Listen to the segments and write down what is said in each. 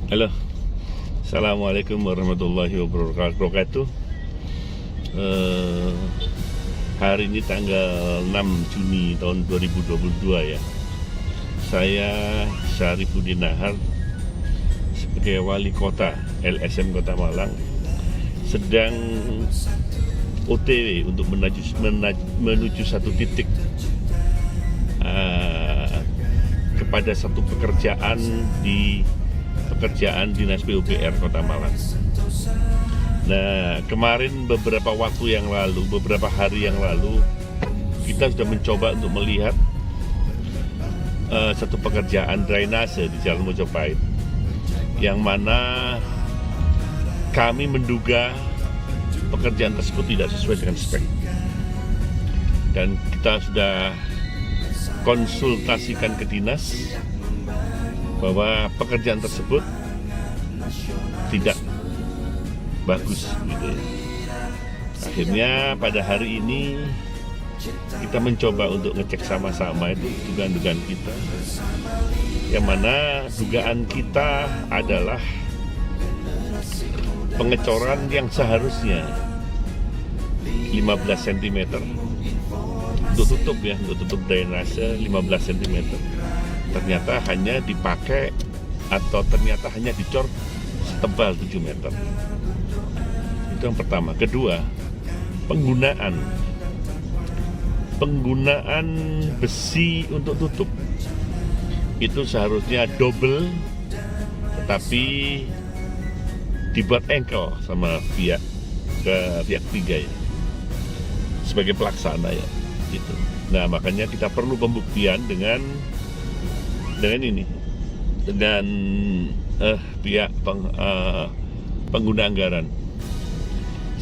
Halo, Assalamualaikum warahmatullahi wabarakatuh. Hari ini tanggal 6 Juni tahun 2022 ya. Saya Syarifuddin Nahar sebagai wali kota LSM Kota Malang sedang OTW untuk menuju satu titik kepada satu pekerjaan Dinas PUPR Kota Malang. Nah, kemarin beberapa hari yang lalu kita sudah mencoba untuk melihat satu pekerjaan drainase di Jalan Mojopahit, yang mana kami menduga pekerjaan tersebut tidak sesuai dengan spek, dan kita sudah konsultasikan ke dinas bahwa pekerjaan tersebut tidak bagus gitu ya. Akhirnya pada hari ini kita mencoba untuk ngecek sama-sama itu dugaan-dugaan kita, yang mana dugaan kita adalah pengecoran yang seharusnya 15 cm untuk tutup drainase 15 cm ternyata hanya dipakai atau ternyata hanya dicor setebal 7 meter. Itu yang pertama. Kedua, penggunaan besi untuk tutup itu seharusnya double, tetapi dibuat engkel sama pihak ketiga ya, sebagai pelaksana ya gitu. Nah, makanya kita perlu pembuktian dengan pihak pengguna anggaran.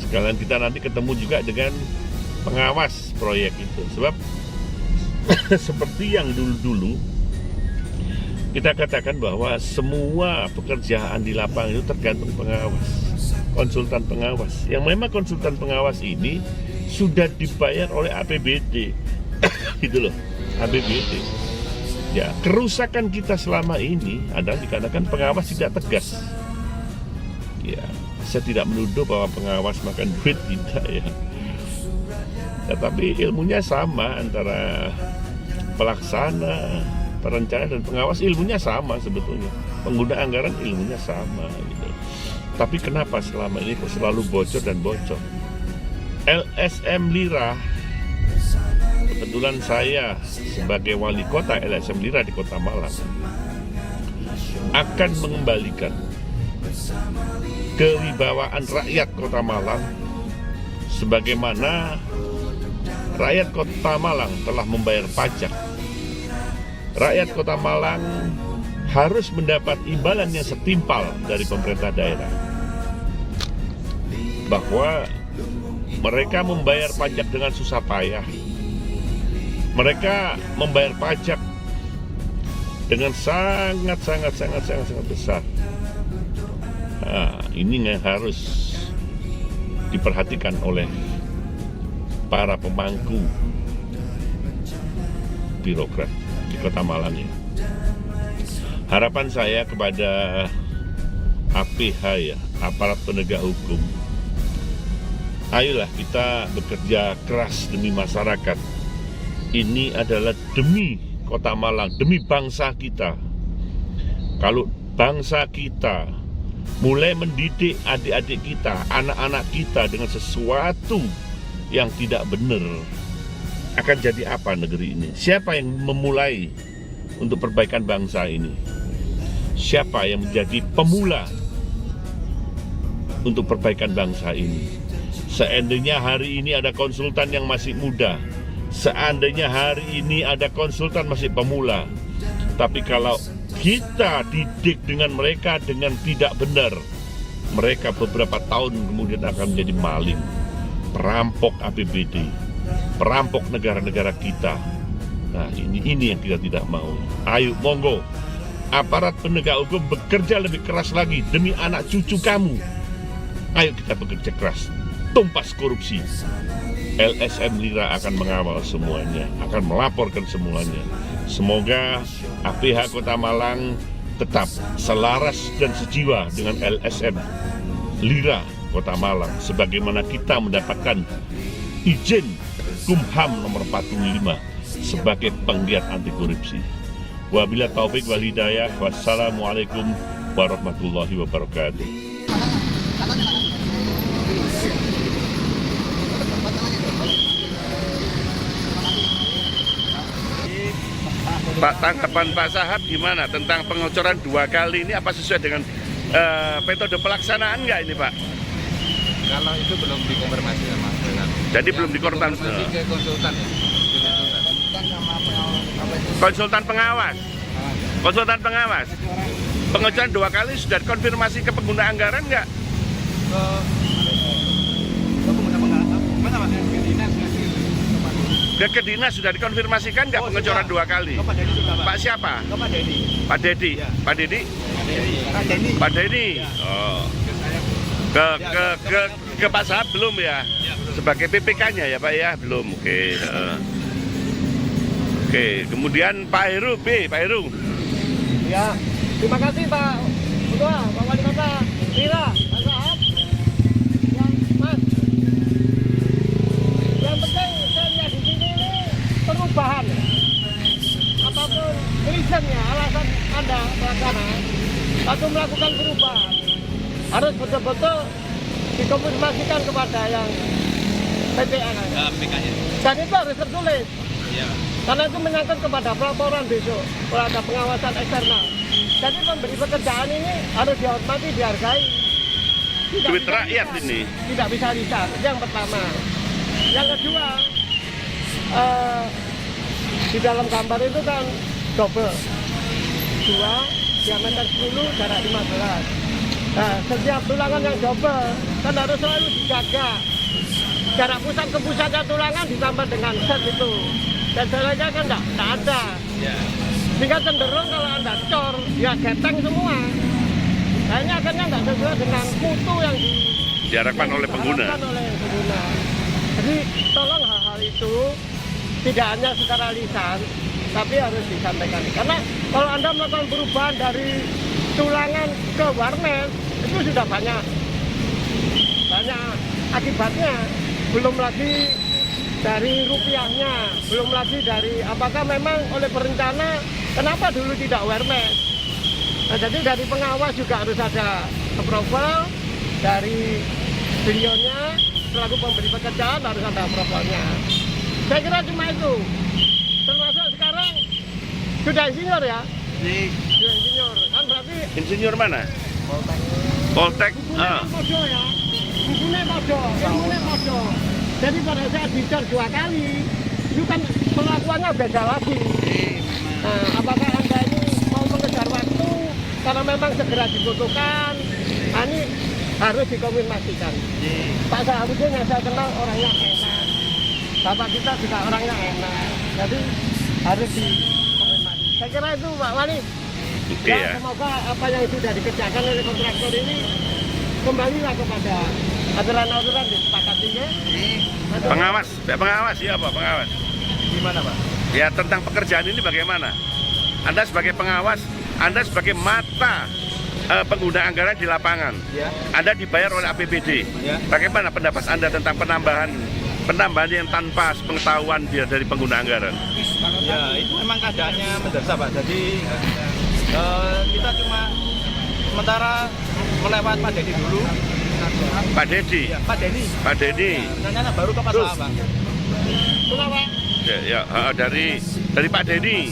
Sekalian kita nanti ketemu juga dengan pengawas proyek itu, sebab seperti yang dulu kita katakan bahwa semua pekerjaan di lapangan itu tergantung pengawas, konsultan pengawas, yang memang konsultan pengawas ini sudah dibayar oleh APBD gitu loh, APBD. Ya, kerusakan kita selama ini adalah dikarenakan pengawas tidak tegas. Ya, saya tidak menuduh bahwa pengawas makan duit, tidak ya. Tetapi ilmunya sama antara pelaksana, perencana dan pengawas, ilmunya sama sebetulnya. Pengguna anggaran ilmunya sama gitu. Tapi kenapa selama ini kok selalu bocor dan bocor? LSM Lira, kebetulan saya sebagai wali kota LSM Lira di Kota Malang akan mengembalikan kewibawaan rakyat Kota Malang, sebagaimana rakyat Kota Malang telah membayar pajak. Rakyat Kota Malang harus mendapat imbalan yang setimpal dari pemerintah daerah, bahwa mereka membayar pajak dengan susah payah. Mereka membayar pajak dengan sangat besar. Nah, ini yang harus diperhatikan oleh para pemangku birokrat di Kota Malang ya. Harapan saya kepada APH ya, aparat penegak hukum, ayolah kita bekerja keras demi masyarakat. Ini adalah demi Kota Malang, demi bangsa kita. Kalau bangsa kita mulai mendidik adik-adik kita, anak-anak kita dengan sesuatu yang tidak benar, akan jadi apa negeri ini? Siapa yang memulai untuk perbaikan bangsa ini? Siapa yang menjadi pemula untuk perbaikan bangsa ini? Seandainya hari ini ada konsultan yang masih muda, seandainya hari ini ada konsultan masih pemula, tapi kalau kita didik dengan mereka dengan tidak benar, mereka beberapa tahun kemudian akan menjadi maling, perampok APBD, perampok negara-negara kita. Nah, ini yang kita tidak mau. Ayo, monggo, aparat penegak hukum bekerja lebih keras lagi demi anak cucu kamu. Ayo kita bekerja keras, tumpas korupsi. LSM Lira akan mengawal semuanya, akan melaporkan semuanya. Semoga APH Kota Malang tetap selaras dan sejiwa dengan LSM Lira Kota Malang, sebagaimana kita mendapatkan izin Kumham nomor 45 sebagai penggiat anti korupsi. Wabillahi taufik wal hidayah. Wassalamualaikum warahmatullahi wabarakatuh. Pak, tanggapan Pak Sahab gimana tentang pengocoran 2 kali ini? Apa sesuai dengan metode pelaksanaan nggak ini, Pak? Kalau itu belum dikonfirmasi sama dengan. Jadi belum dikonfirmasi ke konsultan ya. Konsultan pengawas. Konsultan pengawas. Pengocoran 2 kali sudah konfirmasi ke pengguna anggaran nggak? Ke pengguna pengalaman. Mana Pak? Ke dinas nggak? Ke dinas sudah dikonfirmasikan nggak pengocoran 2 kali? Ke Pak Dedi sudah, Pak. Pak siapa? Ke Pak Dedi. Pak Dedi. Ya. Pak Dedi. Pak Dedi. Pak Dedi. Oh. Ke Pak Sahab belum ya? Sebagai PPK-nya ya Pak ya? Belum. Oke. Oke. Kemudian Pak Heru B. Pak Heru. Ya, terima kasih Pak Ketua, Pak Wali Kota Lira, Pak Sahab. Ya, Mas. Yang penting saya lihat di sini ini perubahan. Apapun reasonnya, alasan Anda pelaksana atau melakukan perubahan, harus betul-betul dikonfirmasikan kepada yang PPA. Dan itu harus tertulis. Iya. Karena itu menyangkut kepada pelaporan besok, kalau ada pengawasan eksternal. Jadi pemberi pekerjaan ini harus dihormati, dihargai. Duit rakyat ini. Tidak bisa lisan, yang pertama. Yang kedua, di dalam gambar itu kan double. 2, diameter 10, jarak 15. Nah, setiap tulangan yang double kan harus selalu dijaga. Jarak pusat ke pusatnya tulangan ditambah dengan set itu. Dan jaraknya kan enggak ada. Ya. Sehingga cenderung kalau Anda cor, ya geteng semua. Kayaknya akhirnya enggak sesuai dengan mutu yang Diharapkan oleh pengguna. Jadi tolong hal-hal itu tidak hanya secara lisan, tapi harus disampaikan. Karena kalau Anda melakukan perubahan dari tulangan ke warnet, itu sudah banyak akibatnya. Belum lagi dari rupiahnya, belum lagi dari apakah memang oleh perencana kenapa dulu tidak warnet. Nah, jadi dari pengawas juga harus ada approval, dari beliaunya selaku pemberi pekerjaan harus ada approvalnya. Saya kira cuma itu. Termasuk sekarang sudah insinyur ya? Sudah insinyur, kan berarti Insinyur mana? Poltek. Podo ya, bukunya podo. Jadi pada saat dicor 2 kali, itu kan perlakuannya beda lagi. Nah, apakah Anda ini mau mengejar waktu karena memang segera dibutuhkan? Nah, ini harus dikonfirmasikan. Pak Sahabudin yang saya kenal orangnya enak. Bapak kita juga orangnya enak. Jadi harus dikonfirmasi. Saya kira itu Pak Wali. Oke ya. Semoga apa yang sudah dikerjakan oleh kontraktor ini kembalilah kepada aturan-aturan disepakatinya. Pengawas, pengawas ya Pak, pengawas. Gimana Pak? Ya tentang pekerjaan ini bagaimana? Anda sebagai pengawas, Anda sebagai mata pengguna anggaran di lapangan. Ya. Anda dibayar oleh APBD. Ya. Bagaimana pendapat Anda tentang penambahan yang tanpa pengetahuan dia dari pengguna anggaran? Ya, itu memang keadaannya mendesak Pak. Jadi kita cuma sementara melewat Pak Dedi dulu. Pak Dedi. Ya, Pak Dedi. Pak Dedi. Rencananya baru ke Pak Sahab, Pak. Ya, dari Pak Dedi.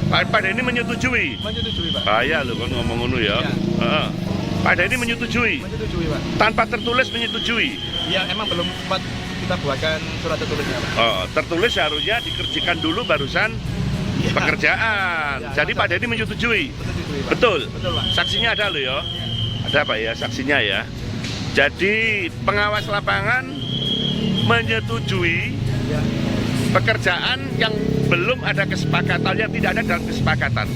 Pak Dedi menyetujui. Menyetujui Pak. Bahaya loh kan ngomong ngono ya. Ya. Pak Dedi menyetujui. Menyetujui Pak. Tanpa tertulis menyetujui. Ya, emang belum sempat kita buatkan surat tertulisnya Pak. Tertulis harusnya dikerjakan dulu barusan Ya. pekerjaan. Ya, Jadi Pak Dedi menyetujui. Menyetujui Pak. Betul. Betul Pak. Saksinya ada loh ya. Ada Pak ya saksinya ya. Jadi pengawas lapangan menyetujui Ya. pekerjaan yang belum ada kesepakatan, yang tidak ada dalam kesepakatan.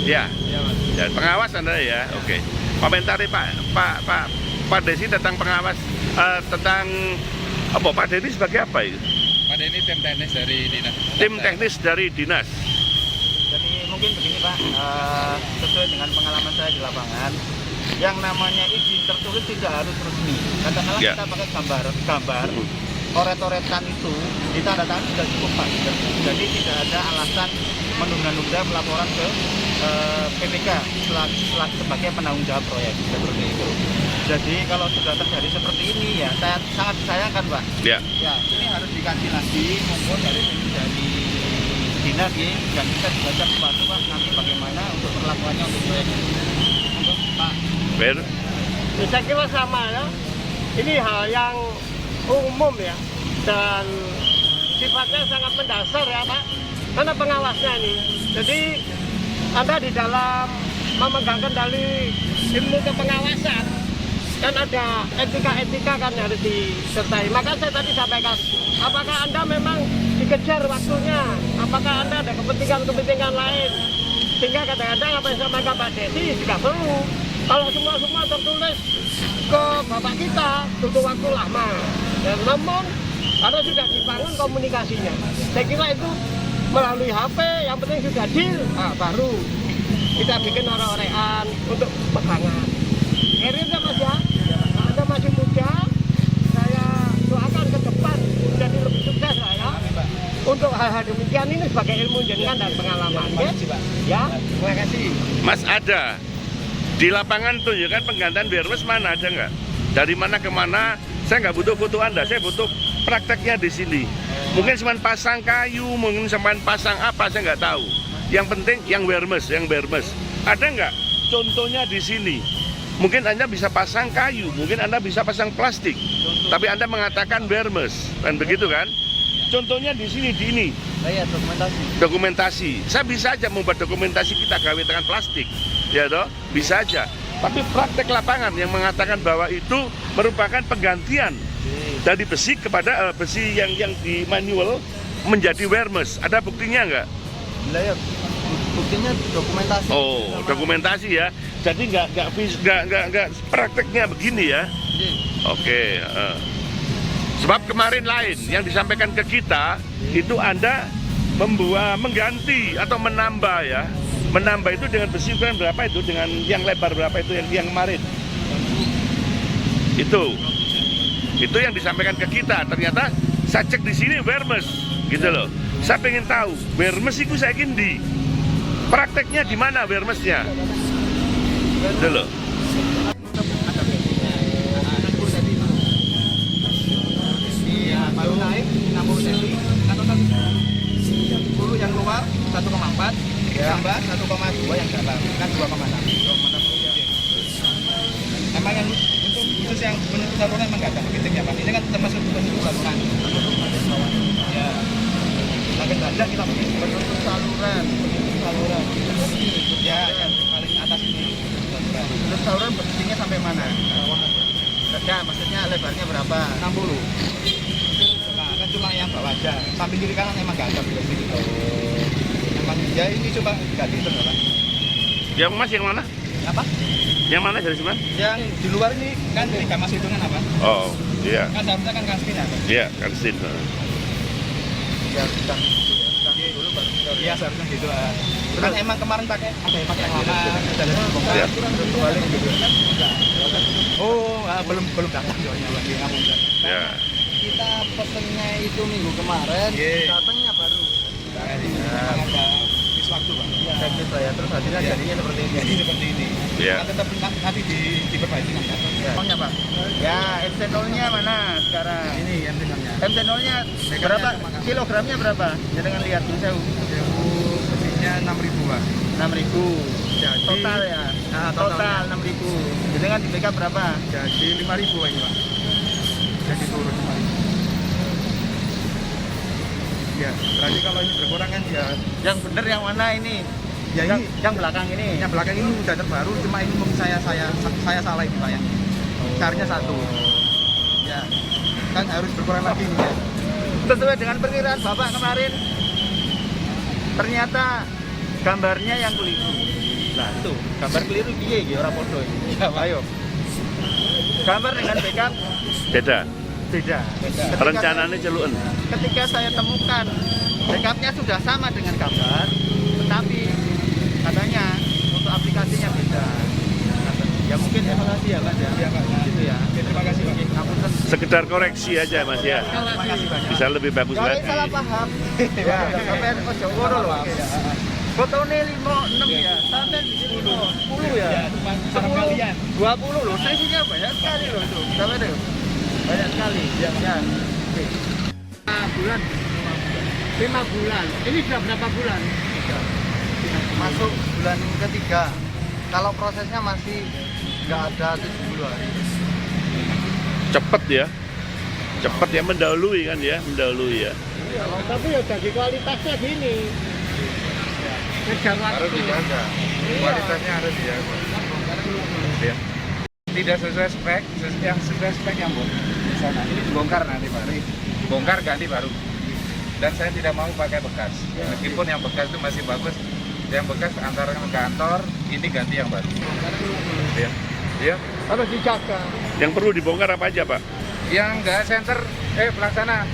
Ya, Ya Pak. dan pengawas Anda ya. Oke. Komentari Pak Desi tentang pengawas tentang apa? Pak Desi sebagai apa itu? Pada ini tim teknis dari dinas. Tim teknis dari dinas. Jadi mungkin begini Pak, sesuai dengan pengalaman saya di lapangan, yang namanya izin tertulis tidak harus resmi. Katakanlah kita pakai gambar, coret-coretan itu ditandatangani sudah cukup Pak. Jadi tidak ada alasan menunda-nunda pelaporan ke PPK sebagai penanggung jawab proyek seperti itu. Jadi kalau sudah terjadi seperti ini ya saya sangat disayangkan Pak. Ya. Ya ini harus dikaji lagi, monggo dari dinas ya, dan kita dibaca membantu Pak nanti bagaimana untuk perlakuannya untuk proyek ini. Monggo Pak. Ber. Ya, saya kira sama ya. Ini hal yang umum ya dan sifatnya sangat mendasar ya Pak. Karena pengawasnya ini. Jadi Anda di dalam memegang kendali ilmu kepengawasan kan ada etika-etika kan harus disertai. Maka saya tadi sampaikan, apakah Anda memang dikejar waktunya? Apakah Anda ada kepentingan-kepentingan lain? Sehingga kadang-kadang apa yang disampaikan Pak Desi juga perlu. Kalau semua tertulis ke Bapak kita, butuh waktu lama. Dan namun, karena sudah dibangun komunikasinya. Saya kira itu melalui HP, yang penting sudah deal, baru kita bikin orang-orekan untuk pegangan. Akhirnya Mas ya, Anda masih muda, saya doakan ke depan jadi lebih sukses lah ya. Untuk hal-hal demikian ini sebagai ilmu jenengan dan pengalaman ya. Terima kasih. Mas ada di lapangan tunjukkan penggantian Wermes mana ada nggak? Dari mana ke mana? Saya nggak butuh foto Anda, saya butuh prakteknya di sini. Mungkin cuma pasang kayu, mungkin cuma pasang apa, saya nggak tahu. Yang penting yang Wermes. Ada nggak? Contohnya di sini. Mungkin Anda bisa pasang kayu, mungkin Anda bisa pasang plastik. Tapi Anda mengatakan Wermes, kan begitu kan? Contohnya di sini, di ini. Saya Dokumentasi. Saya bisa aja membuat dokumentasi kita gawe dengan plastik. Ya toh? Bisa aja. Tapi praktek lapangan yang mengatakan bahwa itu merupakan penggantian dari besi kepada besi yang di manual menjadi Wermes. Ada buktinya nggak? Ya, buktinya dokumentasi. Oh, dokumentasi ya. Jadi nggak prakteknya begini ya. Oke. Sebab kemarin lain yang disampaikan ke kita itu Anda mengganti atau menambah ya. Menambah itu dengan besi ukuran berapa itu, dengan yang lebar berapa itu yang kemarin. Itu yang disampaikan ke kita. Ternyata saya cek di sini Wermes gitu loh. Saya pengen tahu Wermes itu saya ingin di prakteknya di mana Wermesnya. Gitu loh. Baru naik 60 cm, atau 10 yang keluar 1,4 tambah 1,2 yang dalam kan 2,6. Emang yang untuk khusus yang penutup saluran emang nggak ada begitu ya Pak. Ini kan termasuk penutup saluran. Ya. Makin banyak kita pakai penutup saluran. Ya, yang paling atas ini. Penutup saluran tingginya sampai mana? Enggak, maksudnya lebarnya berapa? 60. Kan cuma yang bawah aja, samping kiri kanan emang nggak ada begitu. Emang ya ini coba nggak gitu Pak. Yang Mas yang mana? Apa? Yang mana dari mana? Yang di luar ini kan tiga mas hitungan apa? Oh, iya. Kan seharusnya kan kastin ya? Iya, kansin. Ya, dulu baru. Iya seharusnya gitu. Kan emang kemarin pakai ada yang pakai lama, Ya. terus balik gitu. Oh, belum datang soalnya lagi ngomong. Ya. Kita pesennya itu minggu kemarin, datangnya baru. Memang ada bis waktu Pak. Iya. Ya. Terus hasilnya jadinya seperti ini. Jadi seperti ini. Iya. Nah, tetap nanti diperbaiki kan? Ya. Pak. Ya, MC0-nya mana sekarang? Ini MC0-nya. MC0-nya berapa? Kilogramnya berapa? Ya dengan lihat dulu saya. Besinya 6.000 Pak. 6.000. Jadi, total ya? Nah, total 6.000. Jadi kan di backup berapa? Jadi 5.000 ini Pak. Jadi turun 5.000. Ya, berarti kalau ini berkurang kan ya. Yang benar yang mana ini? Ya ini yang belakang ini. Yang belakang ini udah terbaru, cuma ini saya salah ini Pak ya. Caranya satu. Ya. Kan harus berkurang lagi ini ya. Sesuai dengan perkiraan Bapak kemarin. Ternyata gambarnya yang keliru. Nah, itu gambar keliru piye iki ora padha iki. Ya, ayo. Gambar dengan backup Beda. beda. Rencananya celuan. Ketika saya temukan backupnya sudah sama dengan gambar, tetapi aplikasinya beda. Ya mungkin evaluasi ya Mas ya. Iya Pak. Gitu ya. Terima kasih Pak. Ngapunten. Sekedar koreksi aja Mas ya. Terima kasih banyak. Bisa lebih bagus Soalnya lagi. salah paham. Ya, sampai ojo ngono lho. Fotone 5, 6 ya, sampai di sini 10 ya. 10, 20 loh, sesinya banyak sekali loh itu. Sampai deh. Banyak sekali. Ya. 5 bulan. 5 bulan. Ini sudah berapa bulan? Masuk bulan ketiga. Kalau prosesnya masih nggak ada 70 hari. Cepet ya. Cepet ya, mendahului kan ya, mendahului ya. Tapi ya jadi kualitasnya gini. Ngejar waktu. Harus dijaga, kualitasnya harus dijaga. Ya. Tidak sesuai spek, yang sesuai spek yang di sana. Ini dibongkar nanti baru, bongkar ganti baru. Dan saya tidak mau pakai bekas, meskipun yang bekas itu masih bagus. Yang bekas antara ke kantor, ini ganti yang baru. Ya, ya. Harus dijaga. Yang perlu dibongkar apa aja Pak? Yang enggak center, pelaksana,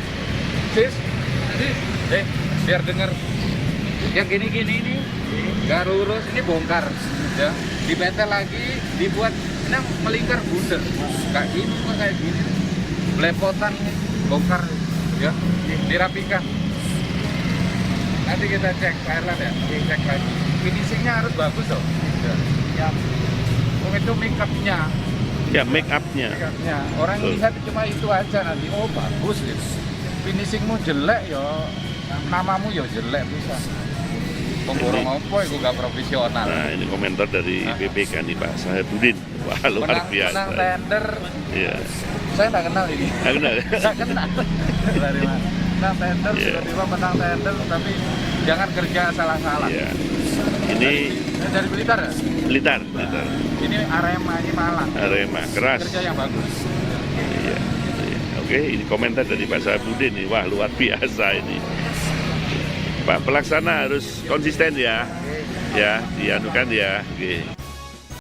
sis, biar denger. Yang gini-gini ini nggak lurus, ini bongkar, ya. Dibetel lagi, dibuat ini melingkar bundar, kayak gini, kok kayak gini, belepotan, bongkar, ya, dirapikan. Nanti kita cek Pak Erlan ya, cek lagi. Finishingnya harus bagus loh. Ya. Itu make up-nya. Ya, make up-nya. Orang Betul. lihat cuma itu aja nanti, oh bagus gitu. Finishingmu jelek ya, namamu ya jelek bisa. Pemborong apa itu gak profesional. Nah, ini komentar dari BPK nih Pak Sahabudin. Wah, luar biasa. Menang tender, Iya. saya nggak kenal ini. Nggak kenal ya? Nggak kenal. Dari mana? Menang tender, Iya. tiba-tiba menang tender, tapi jangan kerja salah-salah. Iya. Ini Dari Blitar ya? Blitar. Ini Arema, ini Malang. Arema, keras. Kerja yang bagus. Iya. Iya. Oke, ini komentar dari Pak Sahabudin nih. Wah, luar biasa ini. Pak pelaksana harus konsisten ya. Ya, dianukan ya. Oke.